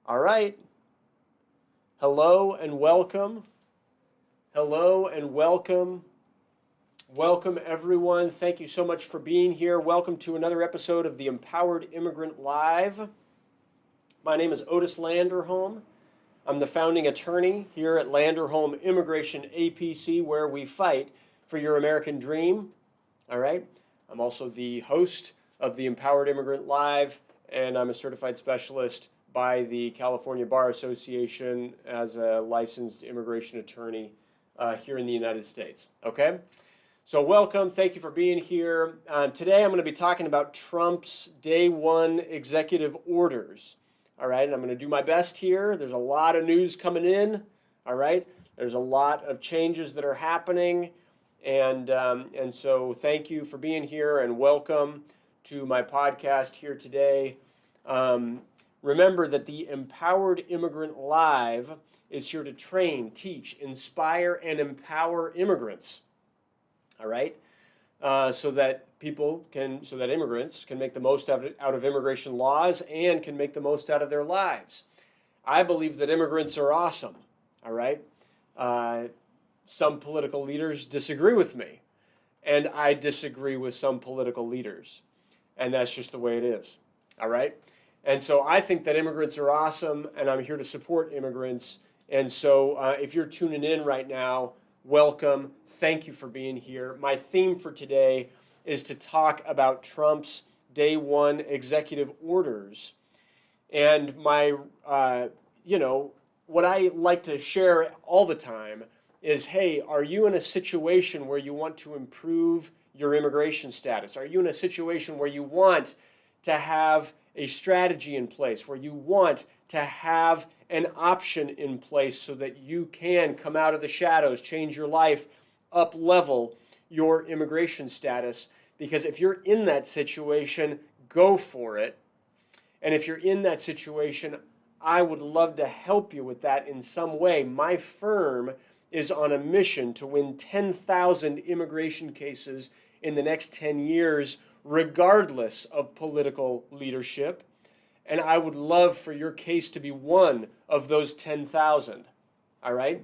All right. Hello and welcome. Hello and welcome. Welcome, everyone. Thank you so much for being here. Welcome to another episode of the Empowered Immigrant Live. My name is Otis Landerholm. I'm the founding attorney here at Landerholm Immigration A.P.C., where we fight for your American dream. All right. I'm also the host of the Empowered Immigrant Live, and I'm a certified specialist by the California Bar Association as a licensed immigration attorney here in the United States. Okay. So welcome. Thank you for being here. Today I'm going to be talking about Trump's Day 1 executive orders. All right, and I'm going to do my best here. There's a lot of news coming in. All right, there's a lot of changes that are happening, and so thank you for being here and welcome to my podcast here today. Remember that the Empowered Immigrant Live is here to train, teach, inspire, and empower immigrants. All right, so that immigrants can make the most out of immigration laws and can make the most out of their lives. I believe that immigrants are awesome. All right, some political leaders disagree with me, and I disagree with some political leaders, and that's just the way it is. All right, and so I think that immigrants are awesome, and I'm here to support immigrants. And so if you're tuning in right now, welcome. Thank you for being here. My theme for today is to talk about Trump's Day 1 executive orders. And what I like to share all the time is, hey, are you in a situation where you want to improve your immigration status? Are you in a situation where you want to have a strategy in place, where you want to have an option in place so that you can come out of the shadows, change your life, up-level your immigration status? Because if you're in that situation, go for it. And if you're in that situation, I would love to help you with that in some way. My firm is on a mission to win 10,000 immigration cases in the next 10 years, regardless of political leadership. And I would love for your case to be one of those 10,000. All right?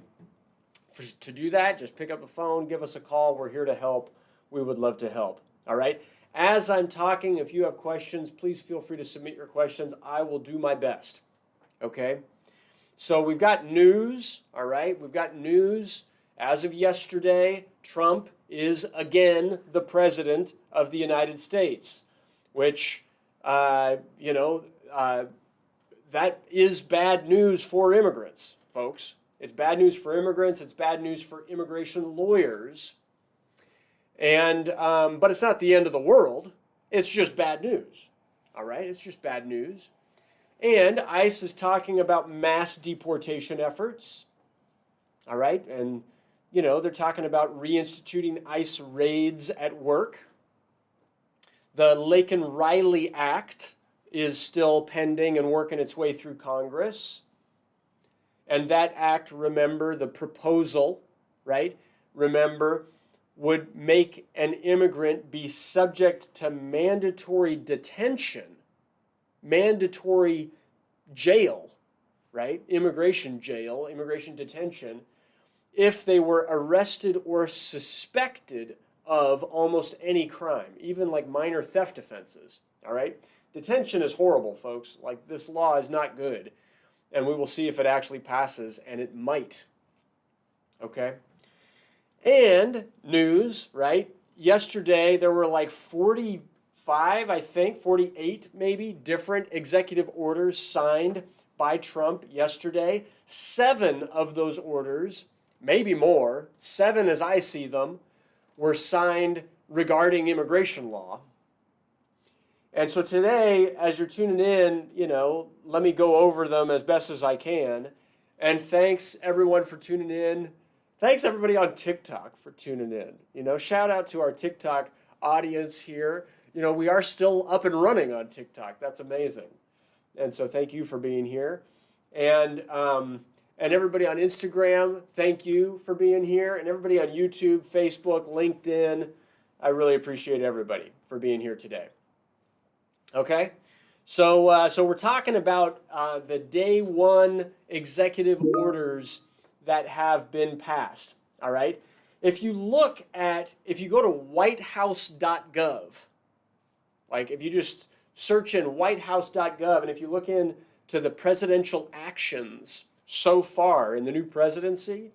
To do that, just pick up the phone, give us a call. We're here to help. We would love to help. All right? As I'm talking, if you have questions, please feel free to submit your questions. I will do my best. Okay? So we've got news. All right? We've got news. As of yesterday, Trump is again the president of the United States, which, that is bad news for immigrants, folks. It's bad news for immigrants. It's bad news for immigration lawyers. And but it's not the end of the world. It's just bad news. All right? It's just bad news. And ICE is talking about mass deportation efforts. All right? And, they're talking about reinstituting ICE raids at work. The Laken-Riley Act is still pending and working its way through Congress. And that act, remember, the proposal, right, remember, would make an immigrant be subject to mandatory detention, mandatory jail, right, immigration jail, immigration detention, if they were arrested or suspected of almost any crime, even like minor theft offenses, all right? Detention is horrible, folks. Like, this law is not good. And we will see if it actually passes, and it might. Okay? And news, right? Yesterday, there were like 45, I think, 48 maybe, different executive orders signed by Trump yesterday. 7 of those orders, maybe more, 7 as I see them, were signed regarding immigration law. And so today, as you're tuning in, let me go over them as best as I can. And thanks, everyone, for tuning in. Thanks, everybody on TikTok for tuning in. Shout out to our TikTok audience here. We are still up and running on TikTok. That's amazing. And so thank you for being here. And everybody on Instagram, thank you for being here. And everybody on YouTube, Facebook, LinkedIn, I really appreciate everybody for being here today. Okay, So we're talking about the day one executive orders that have been passed. All right. If you go to whitehouse.gov, like if you just search in whitehouse.gov, and if you look into the presidential actions so far in the new presidency,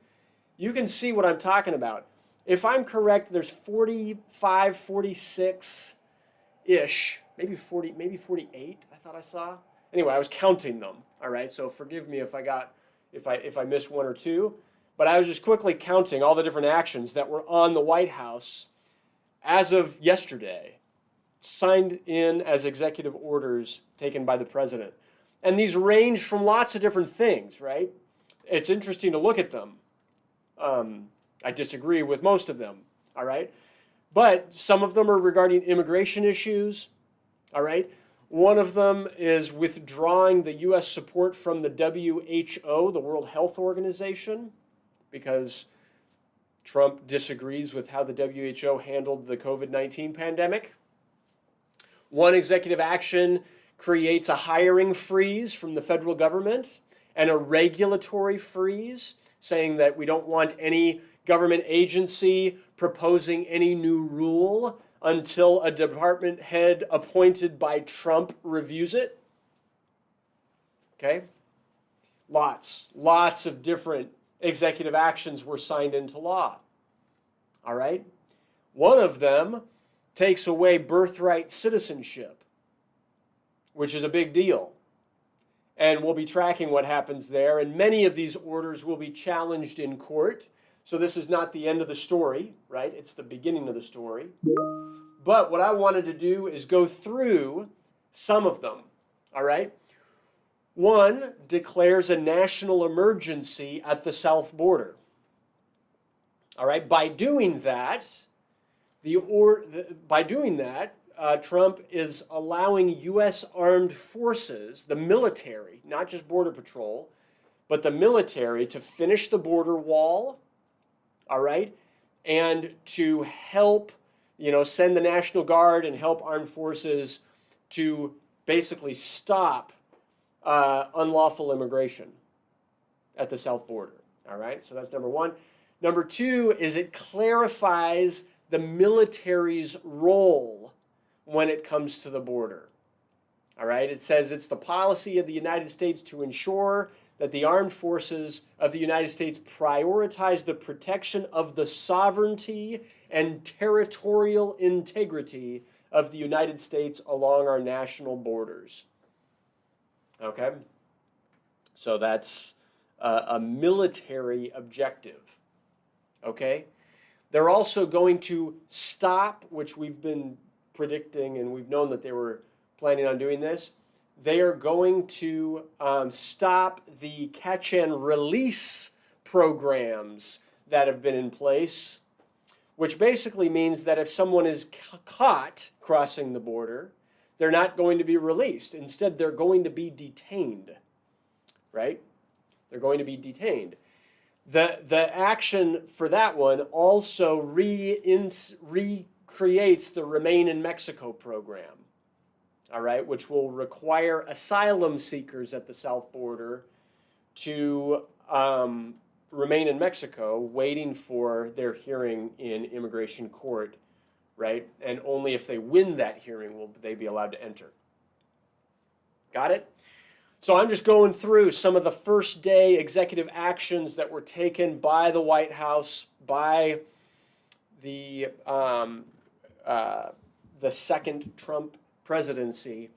you can see what I'm talking about. If I'm correct, there's 45, 46-ish, maybe 40, maybe 48, I thought I saw. Anyway, I was counting them, all right? So forgive me if I missed one or two, but I was just quickly counting all the different actions that were on the White House as of yesterday, signed in as executive orders taken by the president. And these range from lots of different things, right? It's interesting to look at them. I disagree with most of them, all right? But some of them are regarding immigration issues, all right? One of them is withdrawing the U.S. support from the WHO, the World Health Organization, because Trump disagrees with how the WHO handled the COVID-19 pandemic. One executive action creates a hiring freeze from the federal government and a regulatory freeze, saying that we don't want any government agency proposing any new rule until a department head appointed by Trump reviews it. Okay? Lots of different executive actions were signed into law. All right? One of them takes away birthright citizenship, which is a big deal. And we'll be tracking what happens there. And many of these orders will be challenged in court. So this is not the end of the story, right? It's the beginning of the story. But what I wanted to do is go through some of them, all right? One declares a national emergency at the south border. All right, by doing that, Trump is allowing U.S. armed forces, the military, not just Border Patrol, but the military, to finish the border wall, all right, and to help, send the National Guard and help armed forces to basically stop unlawful immigration at the south border, all right? So that's number one. Number two is it clarifies the military's role when it comes to the border. All right, it says it's the policy of the United States to ensure that the armed forces of the United States prioritize the protection of the sovereignty and territorial integrity of the United States along our national borders. Okay, so that's a military objective. Okay, they're also going to stop, which we've been predicting, and we've known that they were planning on doing this. They are going to stop the catch and release programs that have been in place, which basically means that if someone is caught crossing the border, they're not going to be released. Instead, they're going to be detained, right? They're going to be detained. The action for that one also recreates the Remain in Mexico program, all right, which will require asylum seekers at the south border to remain in Mexico waiting for their hearing in immigration court, right? And only if they win that hearing will they be allowed to enter. Got it? So I'm just going through some of the first day executive actions that were taken by the White House, by the second Trump presidency.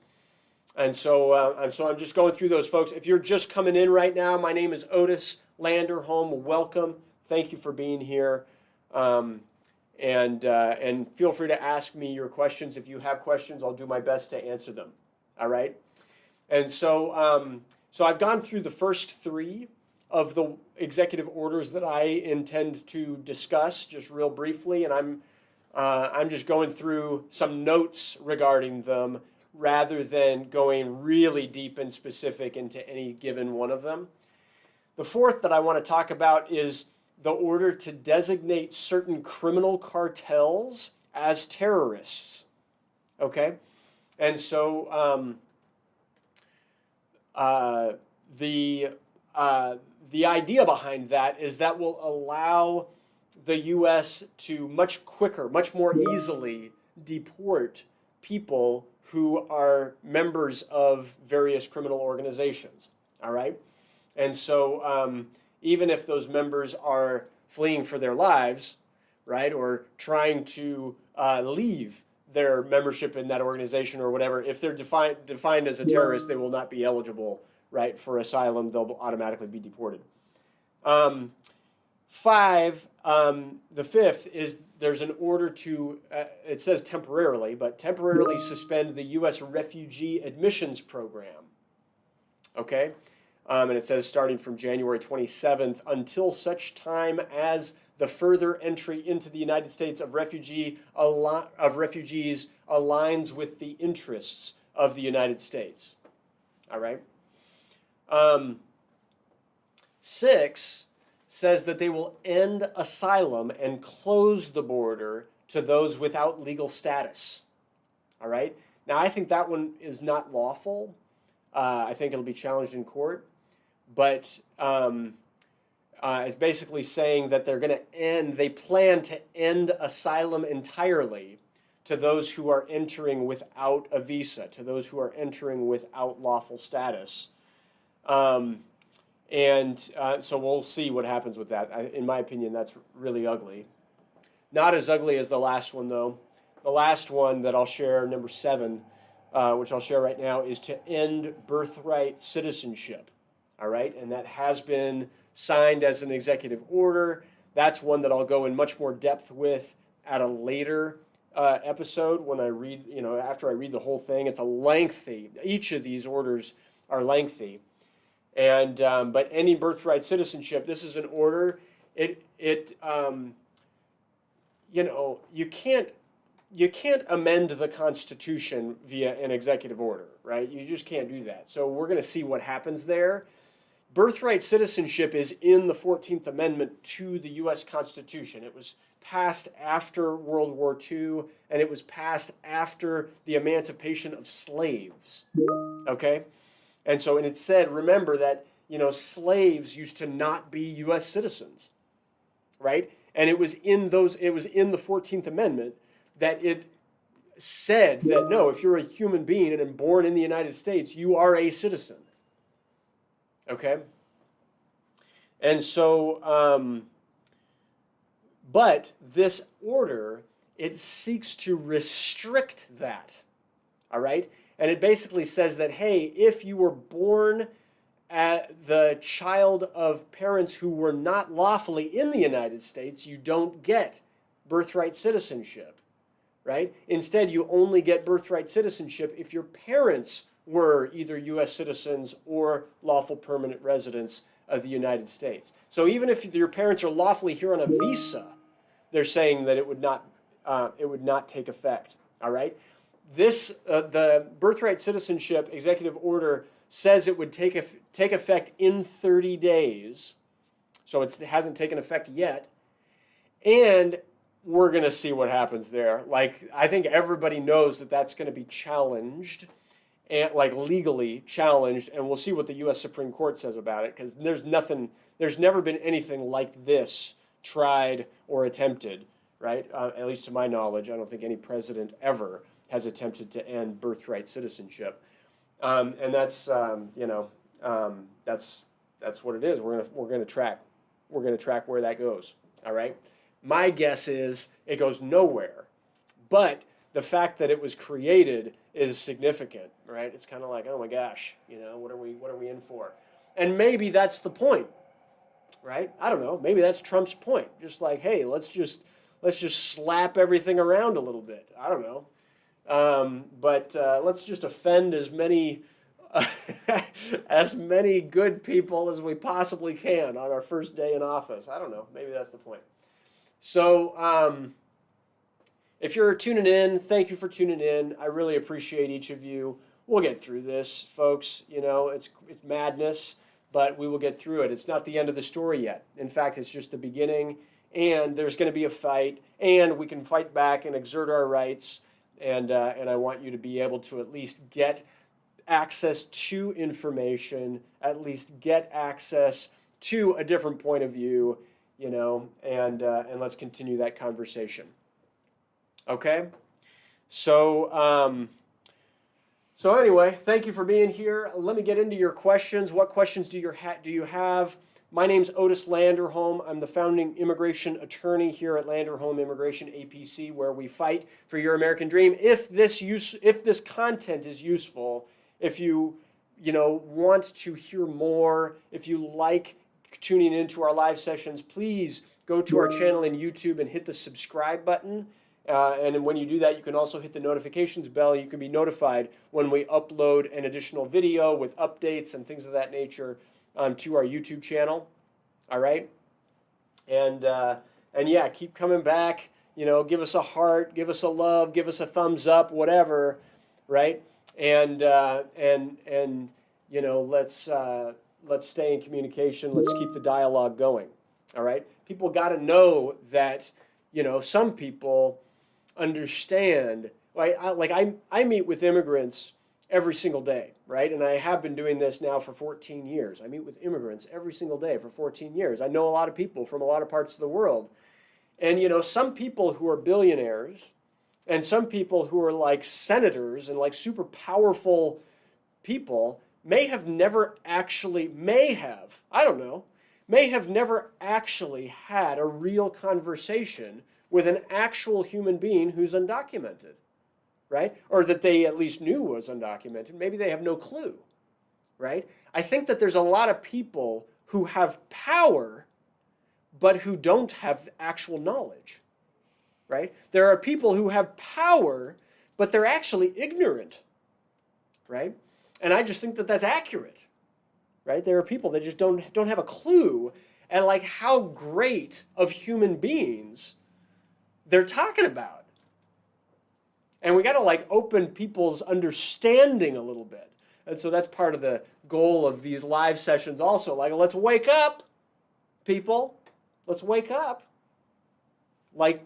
And so I'm just going through those, folks. If you're just coming in right now, my name is Otis Landerholm. Welcome. Thank you for being here. And feel free to ask me your questions. If you have questions, I'll do my best to answer them. All right? And so I've gone through the first three of the executive orders that I intend to discuss just real briefly, and I'm just going through some notes regarding them rather than going really deep and specific into any given one of them. The fourth that I want to talk about is the order to designate certain criminal cartels as terrorists. Okay? And so uh, the the idea behind that is that will allow the U.S. to much quicker, much more easily deport people who are members of various criminal organizations. All right? And so even if those members are fleeing for their lives, right, or trying to leave their membership in that organization or whatever, if they're defined as a terrorist, they will not be eligible, right, for asylum. They'll automatically be deported. The fifth is there's an order to, it says temporarily, but temporarily suspend the U.S. refugee admissions program. Okay? And it says starting from January 27th until such time as the further entry into the United States of refugees aligns with the interests of the United States. All right? 6 says that they will end asylum and close the border to those without legal status. All right? Now, I think that one is not lawful. I think it'll be challenged in court. But it's basically saying that they plan to end asylum entirely to those who are entering without a visa, to those who are entering without lawful status. So we'll see what happens with that. In my opinion, that's really ugly. Not as ugly as the last one, though. The last one that I'll share, number 7, which I'll share right now, is to end birthright citizenship. All right? And that has been signed as an executive order. That's one that I'll go in much more depth with at a later episode when I read, after I read the whole thing. It's a lengthy, each of these orders are lengthy. And but any birthright citizenship, this is an order. You can't amend the Constitution via an executive order, right? You just can't do that. So we're going to see what happens there. Birthright citizenship is in the 14th Amendment to the U.S. Constitution. It was passed after World War II, and it was passed after the emancipation of slaves. Okay? And it said, remember that, slaves used to not be U.S. citizens, right? And it was in the 14th Amendment that it said that, no, if you're a human being and born in the United States, you are a citizen. Okay? And so, but this order, it seeks to restrict that. All right? And it basically says that, hey, if you were born the child of parents who were not lawfully in the United States, you don't get birthright citizenship, right? Instead, you only get birthright citizenship if your parents were either U.S. citizens or lawful permanent residents of the United States. So even if your parents are lawfully here on a visa, they're saying that it would not take effect. All right. The birthright citizenship executive order says it would take effect in 30 days. So it hasn't taken effect yet. And we're going to see what happens there. Like, I think everybody knows that that's going to be challenged, and legally challenged, and we'll see what the U.S. Supreme Court says about it, because there's never been anything like this tried or attempted, right? At least to my knowledge, I don't think any president ever has attempted to end birthright citizenship, and that's what it is. We're gonna track where that goes. All right. My guess is it goes nowhere, but the fact that it was created is significant, right? It's kind of like, oh my gosh, what are we in for? And maybe that's the point, right? I don't know. Maybe that's Trump's point. Just like, hey, let's just slap everything around a little bit. I don't know. But let's just offend as many good people as we possibly can on our first day in office. I don't know. Maybe that's the point. So if you're tuning in, thank you for tuning in. I really appreciate each of you. We'll get through this, folks. It's madness, but we will get through it. It's not the end of the story yet. In fact, it's just the beginning, and there's going to be a fight, and we can fight back and exert our rights, and I want you to be able to at least get access to information, at least get access to a different point of view, and let's continue that conversation. Okay? So, so anyway, thank you for being here. Let me get into your questions. What questions do you have? My name's Otis Landerholm. I'm the founding immigration attorney here at Landerholm Immigration A.P.C., where we fight for your American dream. If this content is useful, if you want to hear more, if you like tuning into our live sessions, please go to our channel in YouTube and hit the subscribe button. And when you do that, you can also hit the notifications bell. You can be notified when we upload an additional video with updates and things of that nature to our YouTube channel. All right? And yeah, keep coming back. Give us a heart, give us a love, give us a thumbs up, whatever, right? And let's stay in communication. Let's keep the dialogue going. All right? People got to know that some people understand. I meet with immigrants every single day, right? And I have been doing this now for 14 years. I meet with immigrants every single day for 14 years. I know a lot of people from a lot of parts of the world. And some people who are billionaires and some people who are like senators and like super powerful people may have never actually had a real conversation with an actual human being who's undocumented, right? Or that they at least knew was undocumented. Maybe they have no clue, right? I think that there's a lot of people who have power, but who don't have actual knowledge, right? There are people who have power, but they're actually ignorant, right? And I just think that that's accurate, right? There are people that just don't have a clue and like how great of human beings they're talking about. And we got to like open people's understanding a little bit. And so that's part of the goal of these live sessions also. Like, let's wake up, people. Let's wake up. Like,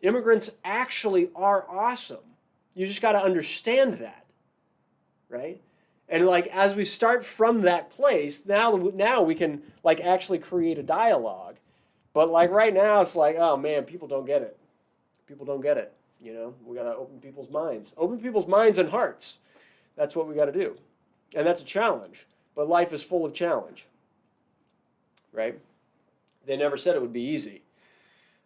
immigrants actually are awesome. You just got to understand that, right? And like, as we start from that place, now we can like actually create a dialogue. But like right now, it's like, oh man, people don't get it. People don't get it. We got to open people's minds. Open people's minds and hearts. That's what we got to do. And that's a challenge. But life is full of challenge, right? They never said it would be easy.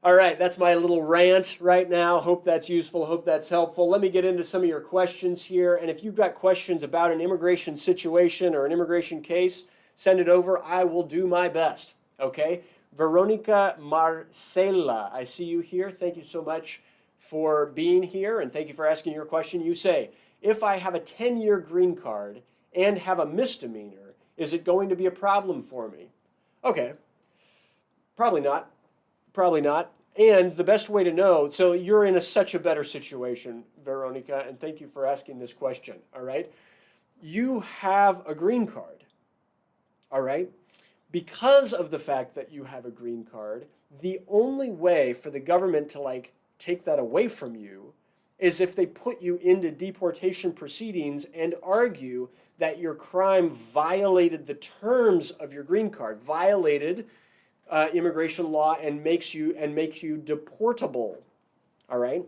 All right, that's my little rant right now. Hope that's useful. Hope that's helpful. Let me get into some of your questions here. And if you've got questions about an immigration situation or an immigration case, send it over. I will do my best. Okay? Veronica Marcela, I see you here. Thank you so much for being here, and thank you for asking your question. You say, if I have a 10-year green card and have a misdemeanor, is it going to be a problem for me? Okay, probably not. Probably not. And the best way to know, so you're in such a better situation, Veronica, and thank you for asking this question, all right? You have a green card, all right? Because of the fact that you have a green card, the only way for the government to like take that away from you is if they put you into deportation proceedings and argue that your crime violated the terms of your green card, violated immigration law, and make you deportable. All right?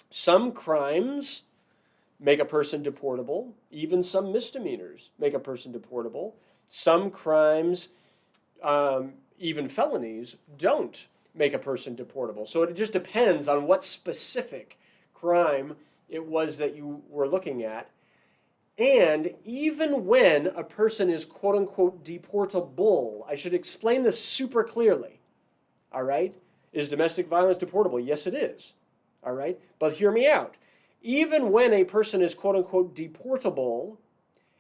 Some crimes make a person deportable. Even some misdemeanors make a person deportable. Some crimes, even felonies, don't make a person deportable. So it just depends on what specific crime it was that you were looking at. And even when a person is quote-unquote deportable, I should explain this super clearly, all right? Is domestic violence deportable? Yes, it is, all right? But hear me out. Even when a person is quote-unquote deportable,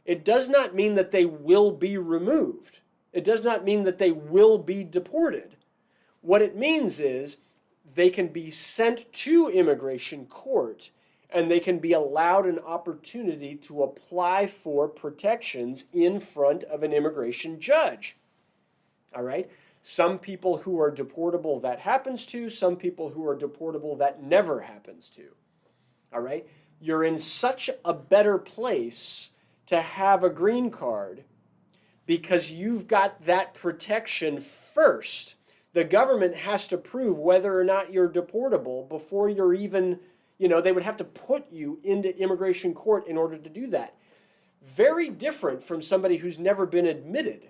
it does not mean that they will be removed. It does not mean that they will be deported. What it means is they can be sent to immigration court and they can be allowed an opportunity to apply for protections in front of an immigration judge. All right? Some people who are deportable, that happens to. Some people who are deportable, that never happens to. All right? You're in such a better place to have a green card because you've got that protection first. The government has to prove whether or not you're deportable before you're even, they would have to put you into immigration court in order to do that. Very different from somebody who's never been admitted.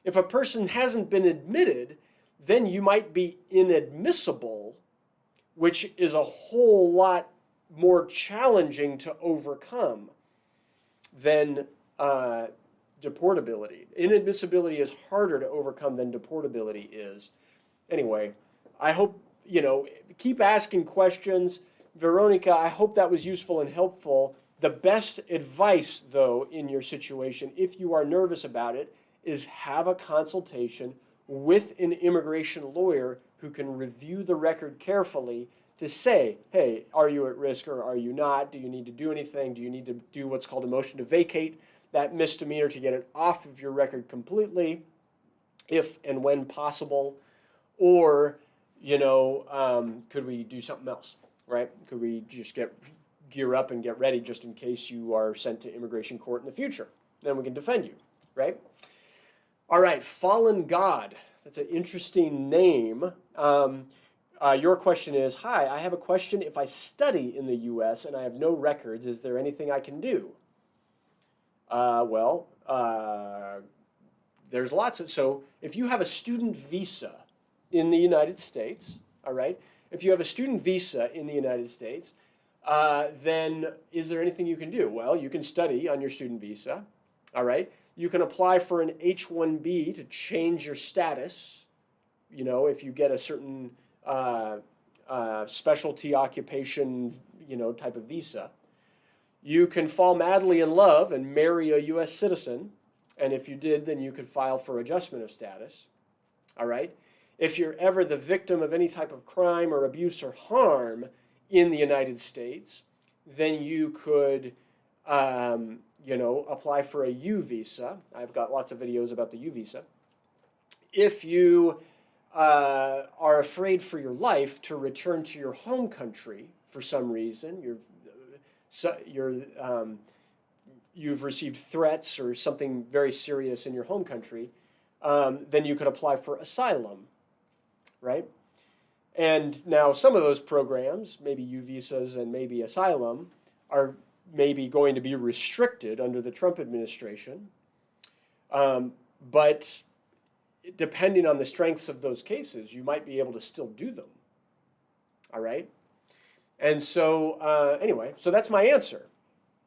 If a person hasn't been admitted, then you might be inadmissible, which is a whole lot more challenging to overcome than deportability. Inadmissibility is harder to overcome than deportability is. Anyway, I hope, keep asking questions. Veronica, I hope that was useful and helpful. The best advice, though, in your situation, if you are nervous about it, is have a consultation with an immigration lawyer who can review the record carefully to say, hey, are you at risk or are you not? Do you need to do anything? Do you need to do what's called a motion to vacate that misdemeanor to get it off of your record completely, if and when possible? Or, could we do something else, right? Could we just gear up and get ready just in case you are sent to immigration court in the future? Then we can defend you, right? All right, Fallen God. That's an interesting name. Your question is, hi, I have a question. If I study in the U.S. and I have no records, is there anything I can do? There's lots of, so if you have a student visa in the United States, all right, if you have a student visa in the United States, then is there anything you can do? Well, you can study on your student visa, all right? You can apply for an H-1B to change your status, if you get a certain specialty occupation, type of visa. You can fall madly in love and marry a U.S. citizen, and if you did, then you could file for adjustment of status, all right? If you're ever the victim of any type of crime or abuse or harm in the United States, then you could, apply for a U visa. I've got lots of videos about the U visa. If you are afraid for your life to return to your home country for some reason, you've received threats or something very serious in your home country, then you could apply for asylum, right? And now some of those programs, maybe U visas and maybe asylum, are maybe going to be restricted under the Trump administration. But depending on the strengths of those cases, you might be able to still do them, all right? And so anyway, so that's my answer.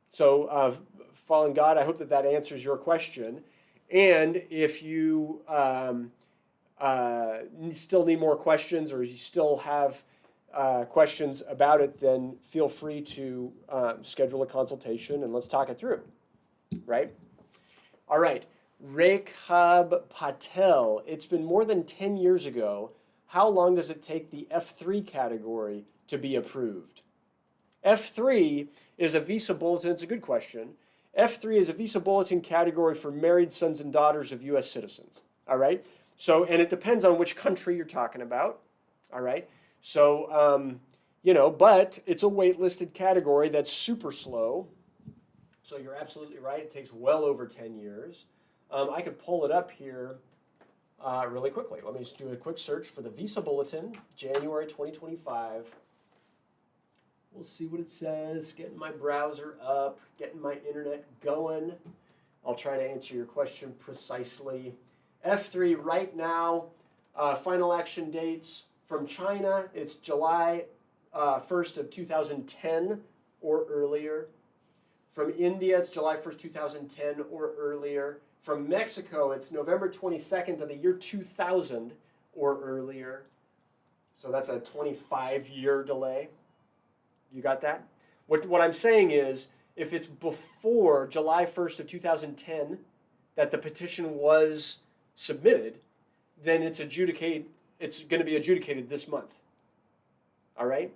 So Fallen God, I hope that that answers your question. And if you still need more questions or you still have questions about it, then feel free to schedule a consultation and let's talk it through, right? All right, Rekhab Patel. It's been more than 10 years ago. How long does it take the F3 category to be approved? F3 is a visa bulletin. It's a good question. F3 is a visa bulletin category for married sons and daughters of U.S. citizens, all right? So, and it depends on which country you're talking about, all right? So, but it's a waitlisted category that's super slow. So you're absolutely right. It takes well over 10 years. I could pull it up here really quickly. Let me just do a quick search for the Visa Bulletin, January 2025. We'll see what it says. Getting my browser up, getting my internet going. I'll try to answer your question precisely. F3 right now, final action dates from China, it's July 1st of 2010 or earlier. From India, it's July 1st, 2010 or earlier. From Mexico, it's November 22nd of the year 2000 or earlier. So that's a 25-year delay. You got that? What I'm saying is, if it's before July 1st of 2010 that the petition was submitted, then it's going to be adjudicated this month. All right?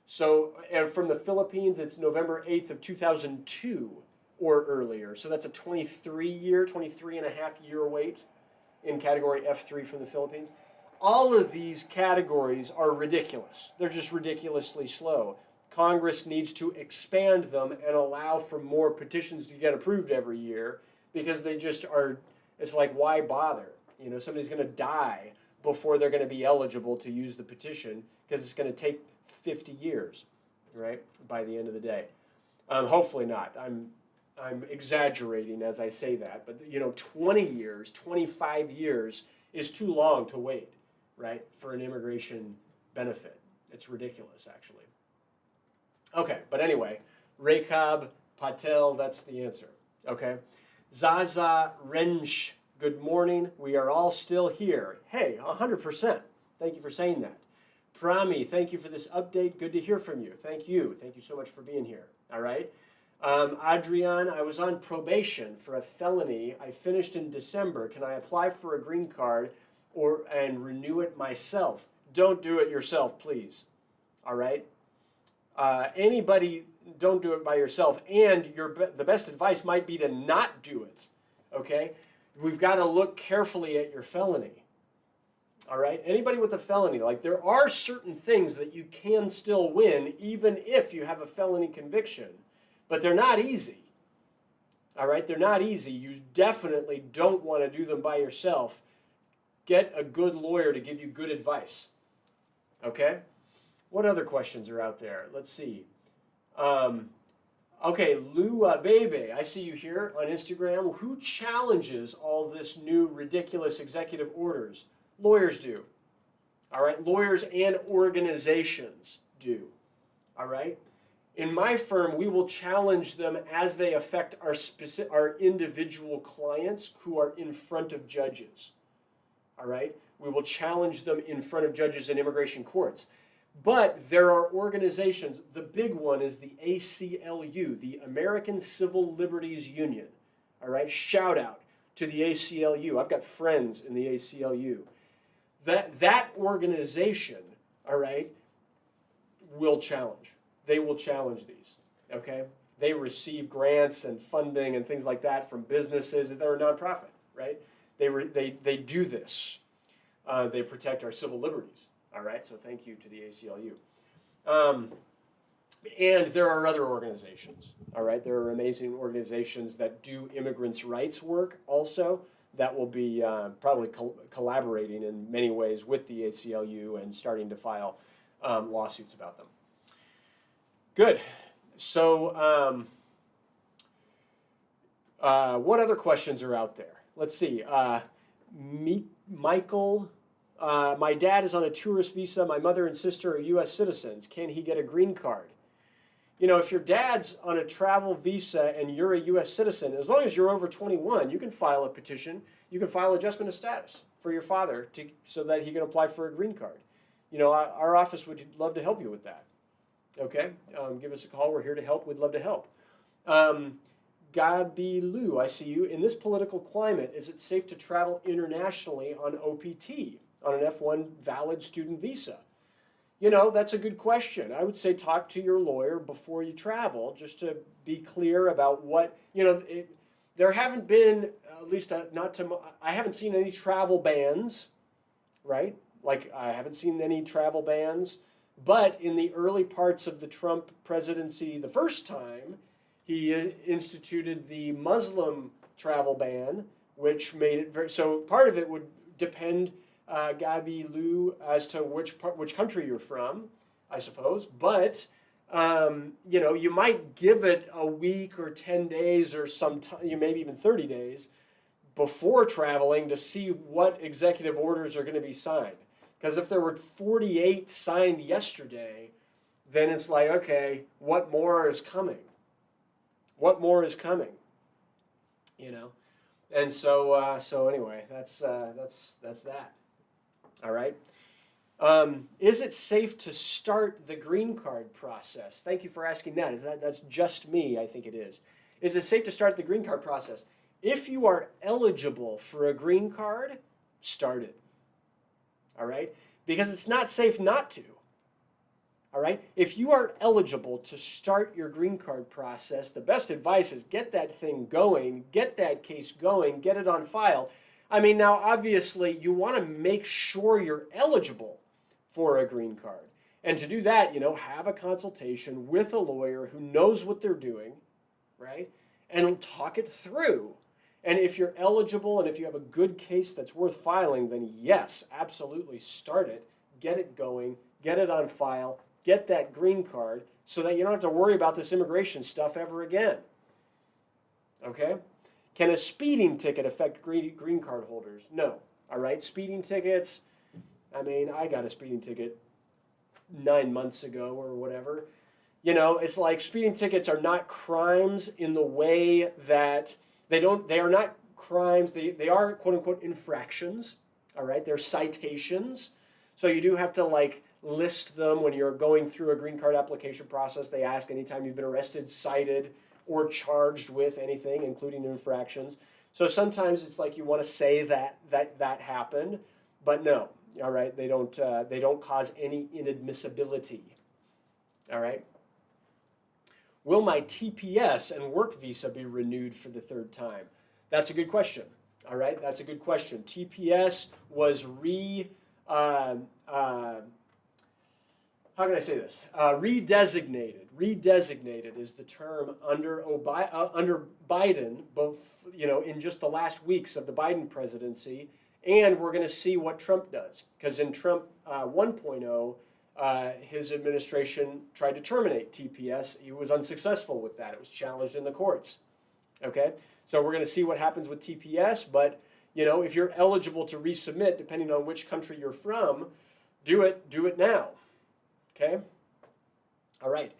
So, and from the Philippines, it's November 8th of 2002 or earlier. So that's a 23.5-year wait in category F3 from the Philippines. All of these categories are ridiculous. They're just ridiculously slow. Congress needs to expand them and allow for more petitions to get approved every year, because they just are, it's like, why bother? You know, somebody's going to die before they're going to be eligible to use the petition, because it's going to take 50 years, right, by the end of the day. Hopefully not. I'm exaggerating as I say that, but 20 years, 25 years is too long to wait, right, for an immigration benefit. It's ridiculous, actually. Okay, but anyway, Rekab Patel, that's the answer. Okay. Zaza Rensh, good morning. We are all still here. Hey, 100%. Thank you for saying that. Prami, thank you for this update. Good to hear from you. Thank you. Thank you so much for being here. All right. Adrian, I was on probation for a felony. I finished in December. Can I apply for a green card and renew it myself? Don't do it yourself, please. All right. Anybody, don't do it by yourself. And the best advice might be to not do it. Okay. We've got to look carefully at your felony. All right. Anybody with a felony, like, there are certain things that you can still win even if you have a felony conviction, but they're not easy. All right. They're not easy. You definitely don't want to do them by yourself. Get a good lawyer to give you good advice. Okay. What other questions are out there? Let's see. Okay, Lua Bebe, I see you here on Instagram. Who challenges all this new ridiculous executive orders? Lawyers do. All right, lawyers and organizations do. All right. In my firm, we will challenge them as they affect our individual clients who are in front of judges. All right. We will challenge them in front of judges in immigration courts. But there are organizations, the big one is the ACLU, the American Civil Liberties Union. All right, shout out to the ACLU. I've got friends in the ACLU. That organization, all right, will challenge. They will challenge these, okay? They receive grants and funding and things like that from businesses. They're a nonprofit, right? They do this. They protect our civil liberties. All right, so thank you to the ACLU. And there are other organizations, all right? There are amazing organizations that do immigrants' rights work also that will be probably collaborating in many ways with the ACLU and starting to file lawsuits about them. Good. So what other questions are out there? Let's see. Michael... my dad is on a tourist visa. My mother and sister are U.S. citizens. Can he get a green card? You know, if your dad's on a travel visa and you're a U.S. citizen, as long as you're over 21, you can file a petition. You can file adjustment of status for your father so that he can apply for a green card. You know, our office would love to help you with that. Okay? Give us a call. We're here to help. We'd love to help. Gabi Lu, I see you. In this political climate, is it safe to travel internationally on OPT? On an F1 valid student visa? You know, that's a good question. I would say talk to your lawyer before you travel, just to be clear about what, you know, there haven't been, at least I haven't seen any travel bans, right? Like, I haven't seen any travel bans, but in the early parts of the Trump presidency, the first time, he instituted the Muslim travel ban, which made it very, so part of it would depend, Gabi Lu, as to which country you're from, I suppose. But you know, you might give it a week or 10 days or maybe even 30 days before traveling to see what executive orders are going to be signed. Because if there were 48 signed yesterday, then it's like, okay, what more is coming? What more is coming? You know, and so anyway, that's that. All right. Is it safe to start the green card process? Thank you for asking that. That's just me, I think it is. Is it safe to start the green card process? If you are eligible for a green card, start it. All right? Because it's not safe not to. All right? If you are eligible to start your green card process, the best advice is get that thing going, get that case going, get it on file. I mean, now, obviously, you want to make sure you're eligible for a green card. And to do that, have a consultation with a lawyer who knows what they're doing, right? And talk it through. And if you're eligible and if you have a good case that's worth filing, then yes, absolutely start it, get it going, get it on file, get that green card so that you don't have to worry about this immigration stuff ever again. Okay? Can a speeding ticket affect green card holders? No. All right? Speeding tickets, I got a speeding ticket 9 months ago or whatever. It's like speeding tickets are not crimes in the way that they are not crimes. They are quote unquote infractions. All right, they're citations. So you do have to list them when you're going through a green card application process. They ask anytime you've been arrested, cited, or charged with anything, including infractions. So sometimes it's like you want to say that happened, but no. All right, they don't cause any inadmissibility. All right. Will my TPS and work visa be renewed for the third time? That's a good question. All right, that's a good question. TPS was how can I say this? Redesignated. Redesignated is the term under Biden, both in just the last weeks of the Biden presidency, and we're going to see what Trump does, because in Trump 1.0. His administration tried to terminate TPS. He was unsuccessful with that. It was challenged in the courts. Okay, so we're going to see what happens with TPS. But if you're eligible to resubmit, depending on which country you're from, do it now. Okay. All right.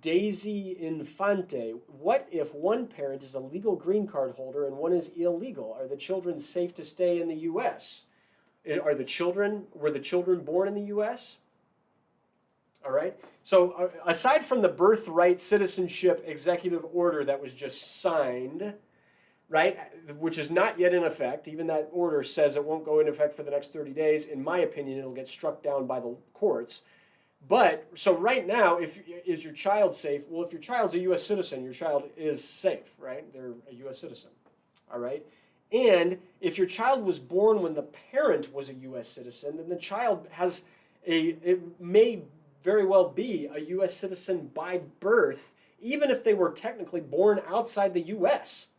Daisy Infante. What if one parent is a legal green card holder and one is illegal? Are the children safe to stay in the U.S.? Were the children born in the U.S.? All right. So aside from the birthright citizenship executive order that was just signed, right, which is not yet in effect, even that order says it won't go into effect for the next 30 days. In my opinion, it'll get struck down by the courts. But so right now, is your child safe? Well, if your child's a U.S. citizen, your child is safe, right? They're a U.S. citizen. All right. And if your child was born when the parent was a U.S. citizen, then the child it may very well be a U.S. citizen by birth, even if they were technically born outside the U.S.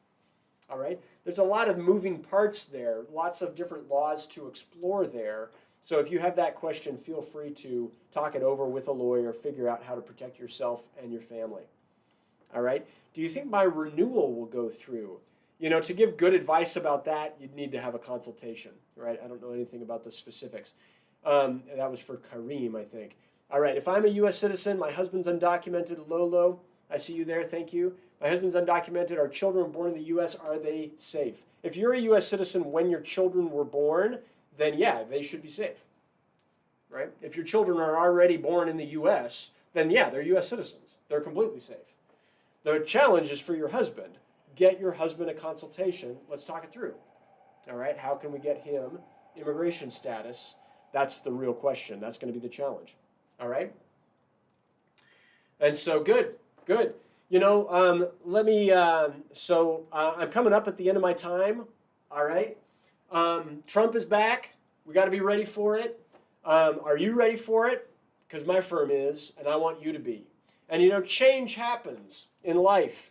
All right? There's a lot of moving parts there, lots of different laws to explore there. So if you have that question, feel free to talk it over with a lawyer, figure out how to protect yourself and your family. All right? Do you think my renewal will go through? To give good advice about that, you'd need to have a consultation, right? I don't know anything about the specifics. That was for Kareem, I think. All right, if I'm a U.S. citizen, my husband's undocumented, Lolo, I see you there, thank you. My husband's undocumented, our children born in the U.S., are they safe? If you're a U.S. citizen when your children were born, then yeah, they should be safe, right? If your children are already born in the U.S., then yeah, they're U.S. citizens. They're completely safe. The challenge is for your husband. Get your husband a consultation. Let's talk it through. All right, how can we get him immigration status? That's the real question. That's going to be the challenge. All right? And so good. I'm coming up at the end of my time. All right? Trump is back. We got to be ready for it. Are you ready for it? Because my firm is, and I want you to be. And change happens in life.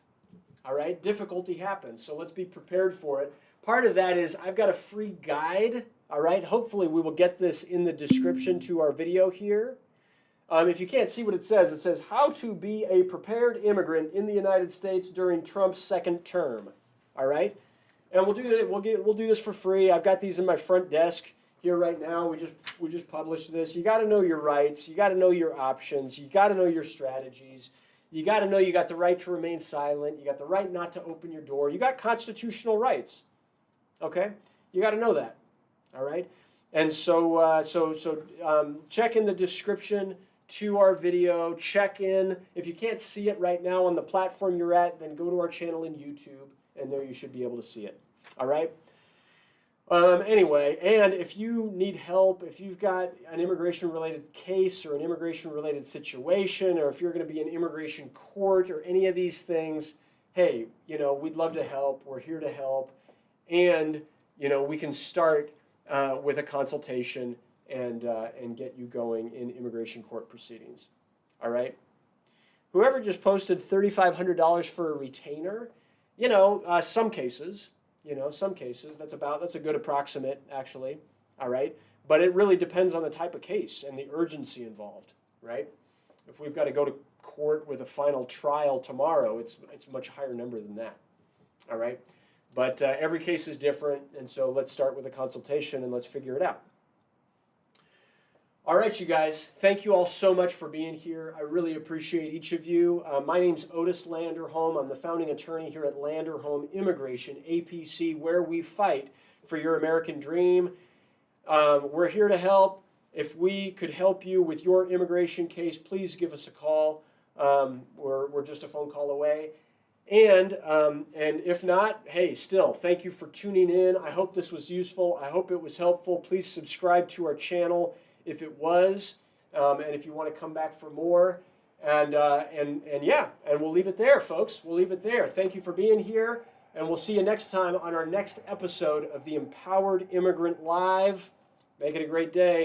All right? Difficulty happens. So let's be prepared for it. Part of that is I've got a free guide. All right? Hopefully we will get this in the description to our video here. If you can't see what it says how to be a prepared immigrant in the United States during Trump's second term. All right? And we'll do that. We'll do this for free. I've got these in my front desk here right now. We just published this. You got to know your rights. You got to know your options. You got to know your strategies. You got to know you got the right to remain silent. You got the right not to open your door. You got constitutional rights. Okay? You got to know that. All right? And so check in the description to our video. Check in. If you can't see it right now on the platform you're at, then go to our channel in YouTube, and there you should be able to see it. All right? Anyway, and if you need help, if you've got an immigration-related case or an immigration-related situation, or if you're going to be in immigration court or any of these things, hey, we'd love to help. We're here to help. And, we can start with a consultation and get you going in immigration court proceedings. All right? Whoever just posted $3,500 for a retainer, some cases, that's a good approximate, actually. All right? But it really depends on the type of case and the urgency involved, right? If we've got to go to court with a final trial tomorrow, it's a much higher number than that. All right? But every case is different, and so let's start with a consultation and let's figure it out. All right, you guys, thank you all so much for being here. I really appreciate each of you. My name's Otis Landerholm. I'm the founding attorney here at Landerholm Immigration, A.P.C., where we fight for your American dream. We're here to help. If we could help you with your immigration case, please give us a call. We're just a phone call away. And if not, hey, still, thank you for tuning in. I hope this was useful. I hope it was helpful. Please subscribe to our channel if it was, and if you want to come back for more. And we'll leave it there, folks. We'll leave it there. Thank you for being here, and we'll see you next time on our next episode of the Empowered Immigrant Live. Make it a great day.